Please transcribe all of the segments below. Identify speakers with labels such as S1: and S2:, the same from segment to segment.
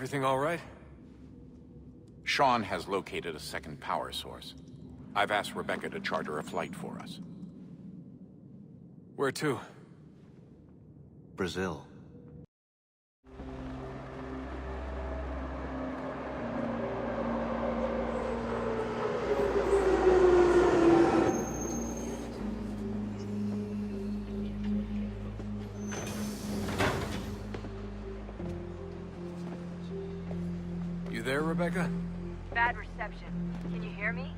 S1: Everything all right?
S2: Sean has located a second power source. I've asked Rebecca to charter a flight for us.
S1: Where to?
S3: Brazil.
S1: You there, Rebecca?
S4: Bad reception. Can you hear me?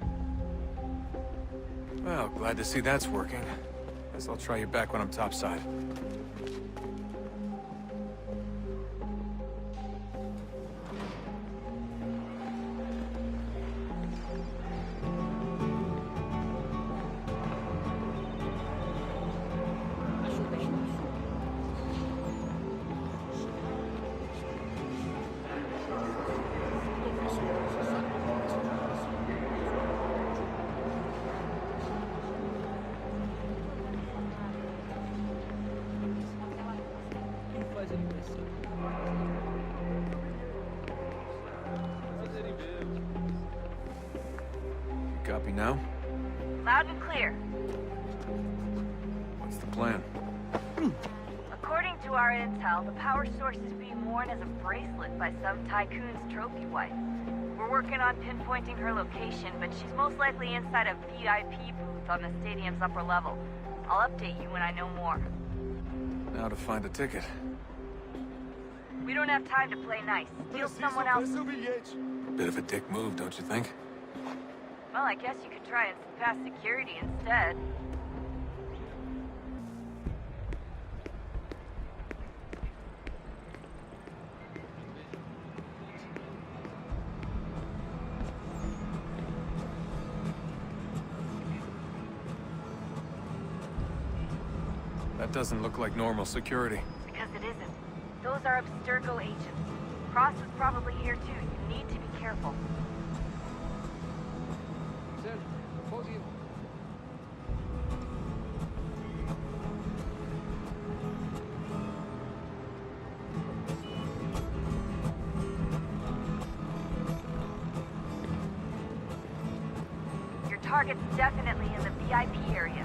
S1: Well, glad to see that's working. Guess I'll try you back when I'm topside. Copy now?
S4: Loud and clear.
S1: What's the plan?
S4: According to our intel, the power source is being worn as a bracelet by some tycoon's trophy wife. We're working on pinpointing her location, but she's most likely inside a VIP booth on the stadium's upper level. I'll update you when I know more.
S1: Now to find a ticket.
S4: We don't have time to play nice. Steal someone else.
S1: Bit of a dick move, don't you think?
S4: Well, I guess you could try and pass security instead.
S1: That doesn't look like normal security.
S4: Because it isn't. Those are Abstergo agents. Cross is probably here too. You need to be careful. Your target's definitely in the VIP area.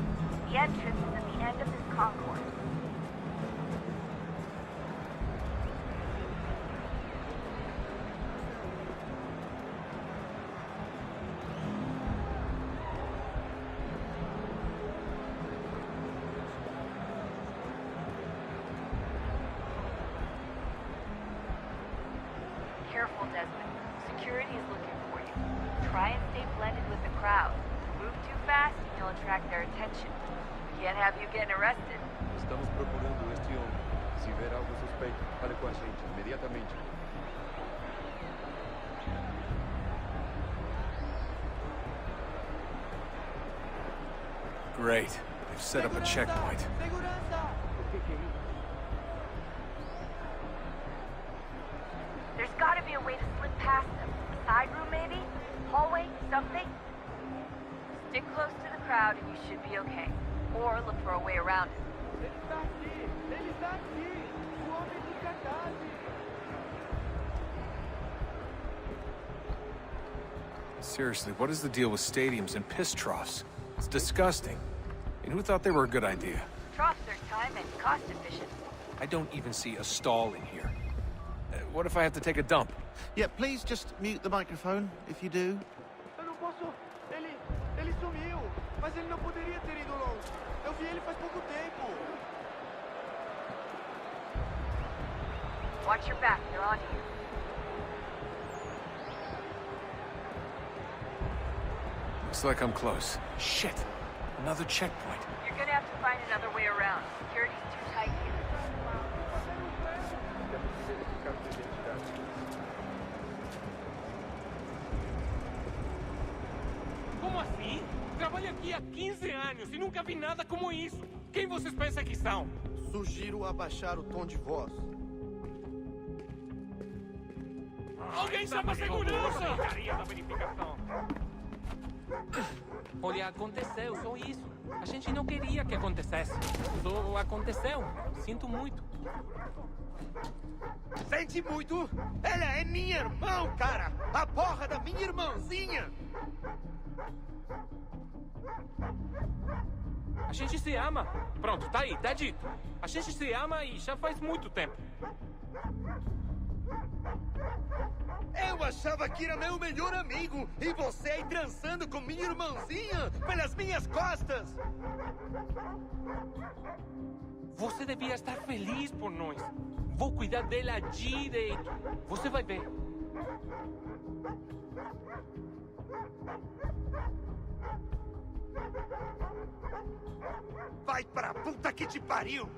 S4: The entrance is at the end of this concourse. Careful, Desmond. Security is looking for you. Try and stay blended with the crowd. Move too fast and you'll attract their attention. Can't have you getting arrested.
S5: Estamos procurando este homem. Se ver algo suspeito, fale com a gente imediatamente.
S1: Great. They've set up a checkpoint.
S4: There's gotta be a way to slip past them. A side room, maybe? Hallway? Something? Stick close to the crowd and you should be okay. Or look for a way around it.
S1: Seriously, what is the deal with stadiums and piss troughs? It's disgusting. And who thought they were a good idea?
S4: Troughs are time and cost efficient.
S1: I don't even see a stall in here. What if I have to take a dump?
S3: Yeah, please just mute the microphone if you do.
S6: Eu não posso. Ele sumiu. Mas ele não poderia ter ido longe. Eu vi ele faz pouco tempo.
S4: Watch your back, they're on you.
S1: Looks like I'm close. Shit! Another checkpoint.
S4: You're gonna have to find another way around. Security's too tight here.
S7: Como assim? Trabalho aqui há 15 anos e nunca vi nada como isso. Quem vocês pensam que são?
S6: Sugiro abaixar o tom de voz.
S7: Alguém chama a segurança!
S8: Olha, aconteceu, só isso.
S7: A gente não queria que acontecesse. Só aconteceu. Sinto muito.
S6: Sente muito? Ela é minha irmã, cara! A porra da minha irmãzinha!
S7: A gente se ama. Pronto, tá aí, tá dito. A gente se ama e já faz muito tempo.
S6: Eu achava que era meu melhor amigo e você aí transando com minha irmãzinha pelas minhas costas!
S7: Você devia estar feliz por nós. Vou cuidar dela direito. Você vai ver.
S6: Vai pra puta que te pariu!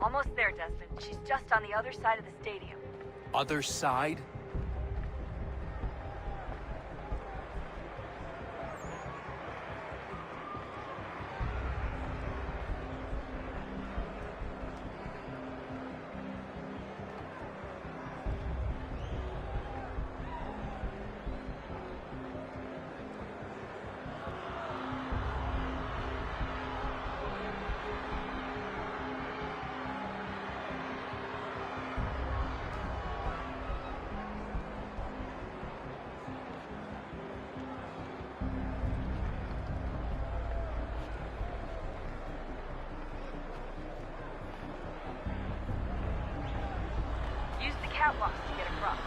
S4: Almost there, Desmond. She's just on the other side of the stadium.
S1: Other side?
S4: Use the catwalks to get across.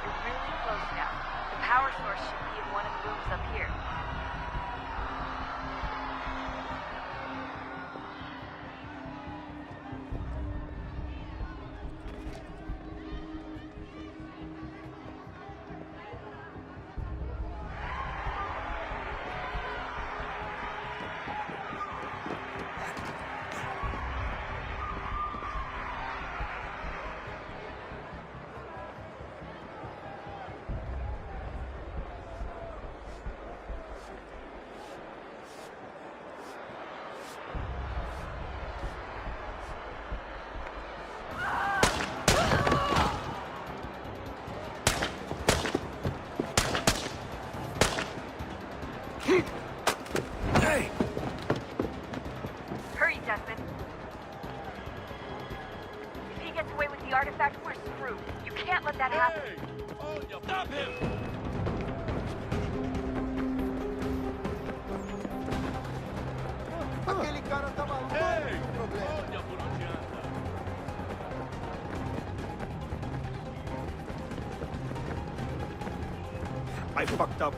S4: You're really close now. The power source should be in one of the rooms up here.
S1: Hey!
S4: Hurry, Desmond. If he gets away with the artifact, we're screwed. You can't let that happen.
S7: Stop him!
S6: Aquele cara tá maluco! Ei! Problema.
S7: Olha por onde anda.
S6: I fucked up.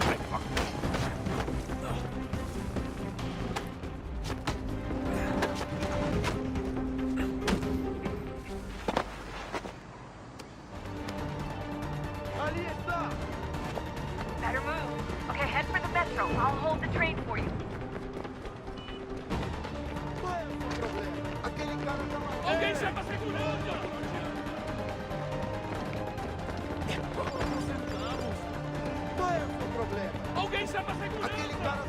S6: I fucked up. Ali está!
S4: Better move. Okay, head for the metro. I'll hold the train for you.
S6: Qual é o seu problema? Aquele cara tá maluco!
S7: Alguém chama a segurança!
S6: Qual é o seu problema?
S7: Alguém chama a segurança!
S6: Aquele cara...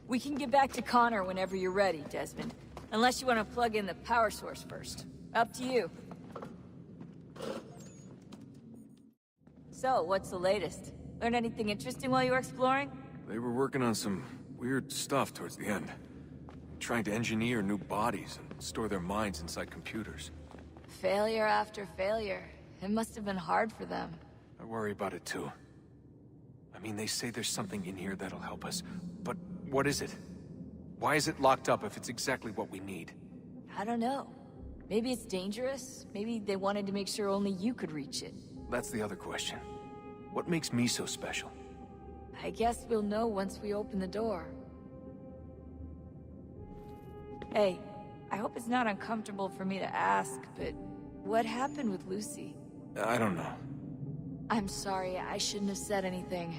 S8: We can get back to Connor whenever you're ready, Desmond. Unless you want to plug in the power source first. Up to you. So, what's the latest? Learn anything interesting while you were exploring?
S1: They were working on some weird stuff towards the end. Trying to engineer new bodies and store their minds inside computers.
S8: Failure after failure. It must have been hard for them.
S1: I worry about it too. I mean, they say there's something in here that'll help us. But what is it? Why is it locked up if it's exactly what we need?
S8: I don't know. Maybe it's dangerous. Maybe they wanted to make sure only you could reach it.
S1: That's the other question. What makes me so special?
S8: I guess we'll know once we open the door. Hey, I hope it's not uncomfortable for me to ask, but what happened with Lucy?
S1: I don't know.
S8: I'm sorry, I shouldn't have said anything.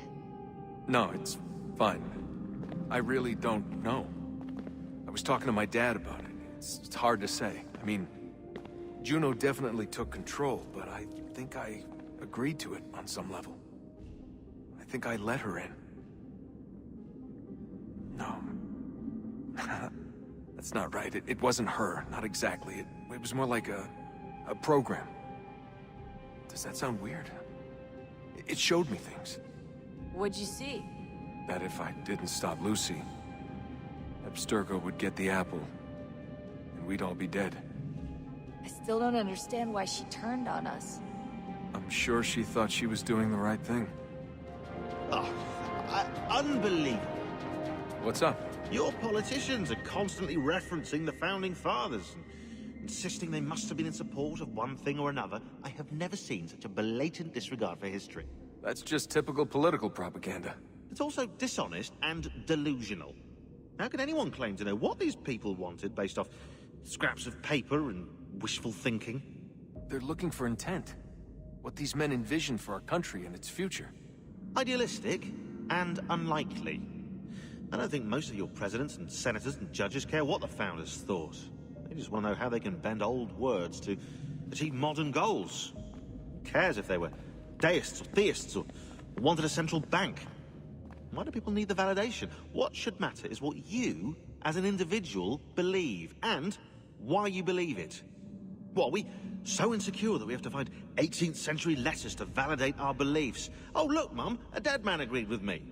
S1: No, it's fine. I really don't know. I was talking to my dad about it. It's hard to say. I mean, Juno definitely took control, but I think I agreed to it on some level. I think I let her in. No. That's not right. It wasn't her, not exactly. It was more like a program. Does that sound weird? It showed me things.
S8: What'd you see?
S1: That if I didn't stop Lucy, Abstergo would get the apple, and we'd all be dead.
S8: I still don't understand why she turned on us.
S1: I'm sure she thought she was doing the right thing.
S3: Oh, unbelievable.
S1: What's up?
S3: Your politicians are constantly referencing the Founding Fathers, and insisting they must have been in support of one thing or another. I have never seen such a blatant disregard for history.
S1: That's just typical political propaganda.
S3: It's also dishonest and delusional. How can anyone claim to know what these people wanted based off scraps of paper and wishful thinking?
S1: They're looking for intent. What these men envision for our country and its future.
S3: Idealistic and unlikely. I don't think most of your presidents and senators and judges care what the founders thought. They just want to know how they can bend old words to achieve modern goals. Who cares if they were deists or theists or wanted a central bank? Why do people need the validation? What should matter is what you, as an individual, believe, and why you believe it. What, are we so insecure that we have to find 18th century letters to validate our beliefs? Oh, look, Mum, a dead man agreed with me.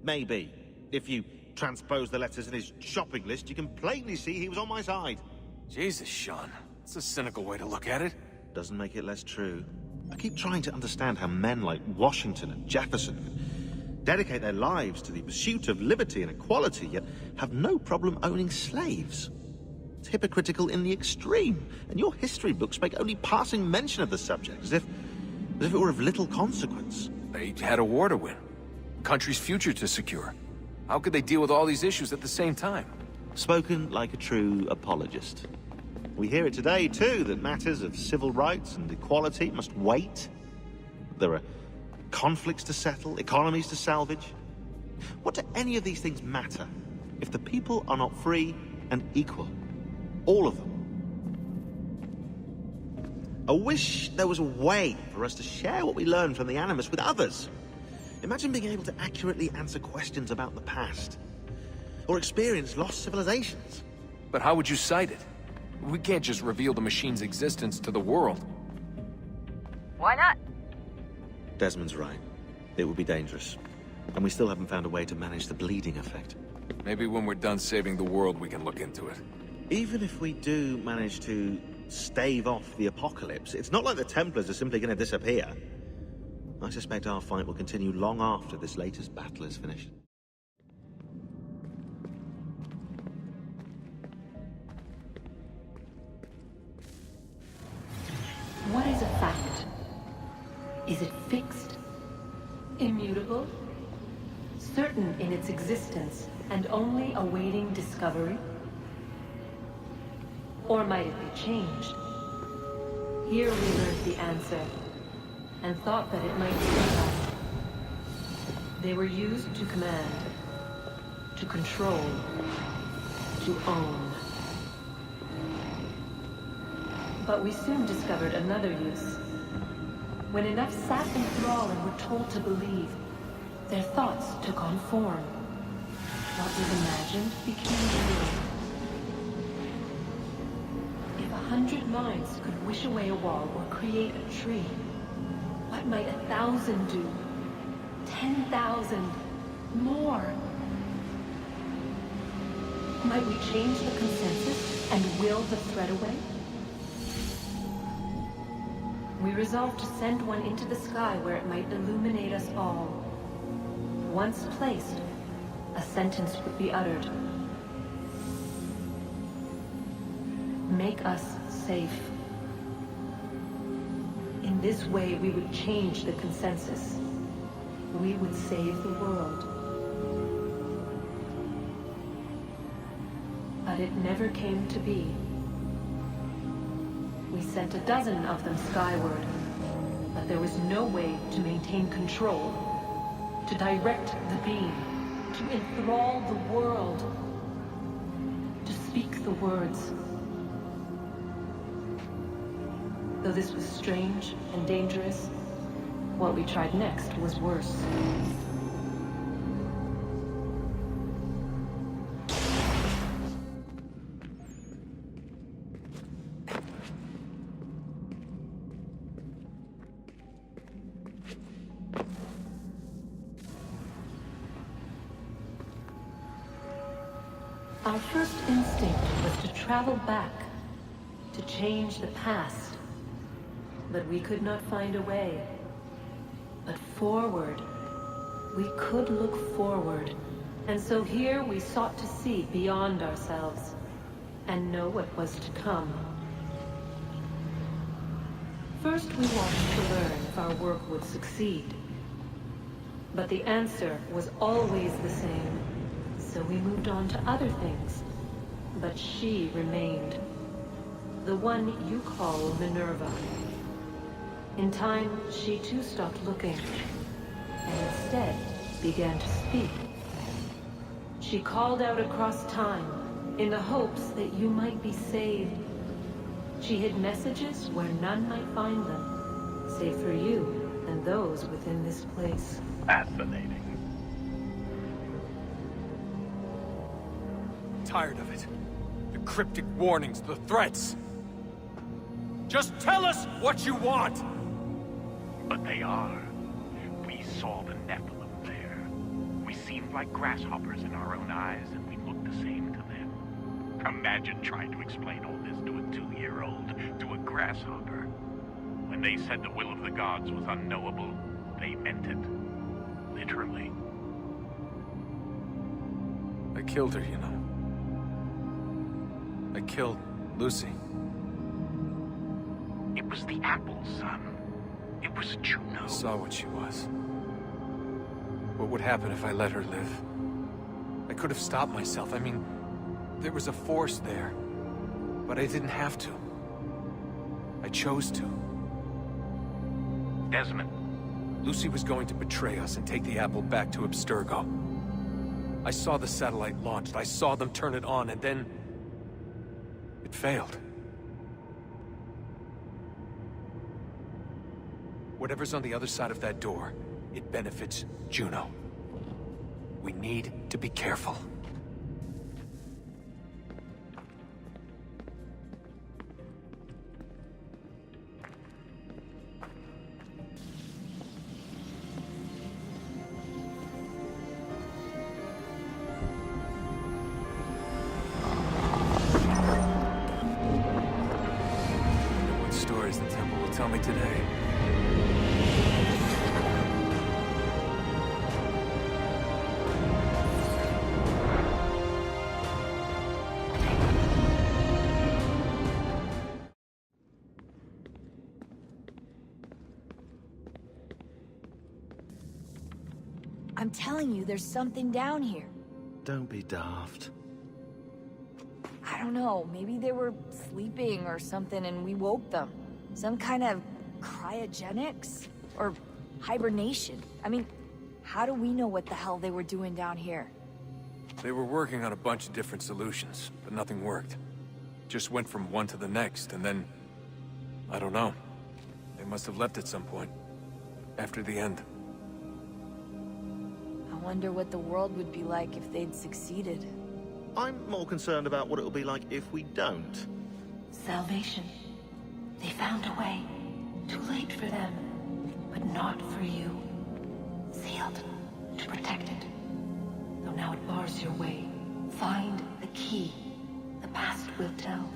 S3: Maybe. If you transpose the letters in his shopping list, you can plainly see he was on my side.
S1: Jesus, Sean. That's a cynical way to look at it.
S3: Doesn't make it less true. I keep trying to understand how men like Washington and Jefferson dedicate their lives to the pursuit of liberty and equality, yet have no problem owning slaves. It's hypocritical in the extreme, and your history books make only passing mention of the subject, as if it were of little consequence.
S1: They had a war to win. The country's future to secure. How could they deal with all these issues at the same time?
S3: Spoken like a true apologist. We hear it today, too, that matters of civil rights and equality must wait. There are conflicts to settle, economies to salvage. What do any of these things matter if the people are not free and equal? All of them. I wish there was a way for us to share what we learn from the Animus with others. Imagine being able to accurately answer questions about the past, or experience lost civilizations.
S1: But how would you cite it? We can't just reveal the machine's existence to the world.
S4: Why not?
S3: Desmond's right. It would be dangerous. And we still haven't found a way to manage the bleeding effect.
S1: Maybe when we're done saving the world, we can look into it.
S3: Even if we do manage to stave off the apocalypse, it's not like the Templars are simply going to disappear. I suspect our fight will continue long after this latest battle is finished.
S9: What is a fact? Is it fixed? Immutable? Certain in its existence and only awaiting discovery? Or might it be changed? Here we learned the answer, and thought that it might save us. They were used to command, to control, to own. But we soon discovered another use. When enough sat in thrall and were told to believe, their thoughts took on form. What was imagined became real. If 100 minds could wish away a wall or create a tree, what might 1,000 do? 10,000? More? Might we change the consensus and will the thread away? We resolved to send one into the sky where it might illuminate us all. once placed, a sentence would be uttered. Make us safe. In this way, we would change the consensus. We would save the world. But it never came to be. We sent a dozen of them skyward, but there was no way to maintain control, to direct the beam, to enthrall the world, to speak the words. Though this was strange and dangerous, what we tried next was worse. Our first instinct was to travel back, to change the past. But we could not find a way. But forward, we could look forward. And so here we sought to see beyond ourselves, and know what was to come. First we wanted to learn if our work would succeed. But the answer was always the same. So we moved on to other things. But she remained. The one you call Minerva. In time, she too stopped looking, and instead began to speak. She called out across time, in the hopes that you might be saved. She hid messages where none might find them, save for you and those within this place.
S10: Fascinating.
S1: Tired of it. The cryptic warnings, the threats. Just tell us what you want!
S10: But they are. We saw the Nephilim there. We seemed like grasshoppers in our own eyes, and we looked the same to them. Imagine trying to explain all this to a 2-year-old, to a grasshopper. When they said the will of the gods was unknowable, they meant it. Literally.
S1: I killed her, you know. I killed Lucy.
S10: It was the apple, son. It was Juno.
S1: I saw what she was. What would happen if I let her live? I could have stopped myself. I mean, there was a force there. But I didn't have to. I chose to.
S10: Desmond.
S1: Lucy was going to betray us and take the apple back to Abstergo. I saw the satellite launched. I saw them turn it on, and then... it failed. Whatever's on the other side of that door, it benefits Juno. We need to be careful. What stories the Temple will tell me today.
S8: I'm telling you, there's something down here.
S3: Don't be daft.
S8: I don't know, maybe they were sleeping or something and we woke them. Some kind of cryogenics? Or hibernation? I mean, how do we know what the hell they were doing down here?
S1: They were working on a bunch of different solutions, but nothing worked. Just went from one to the next, and then... I don't know. They must have left at some point. After the end.
S8: I wonder what the world would be like if they'd succeeded.
S3: I'm more concerned about what it'll be like if we don't.
S9: Salvation. They found a way. Too late for them, but not for you. Sealed to protect it. Though now it bars your way. Find the key. The past will tell.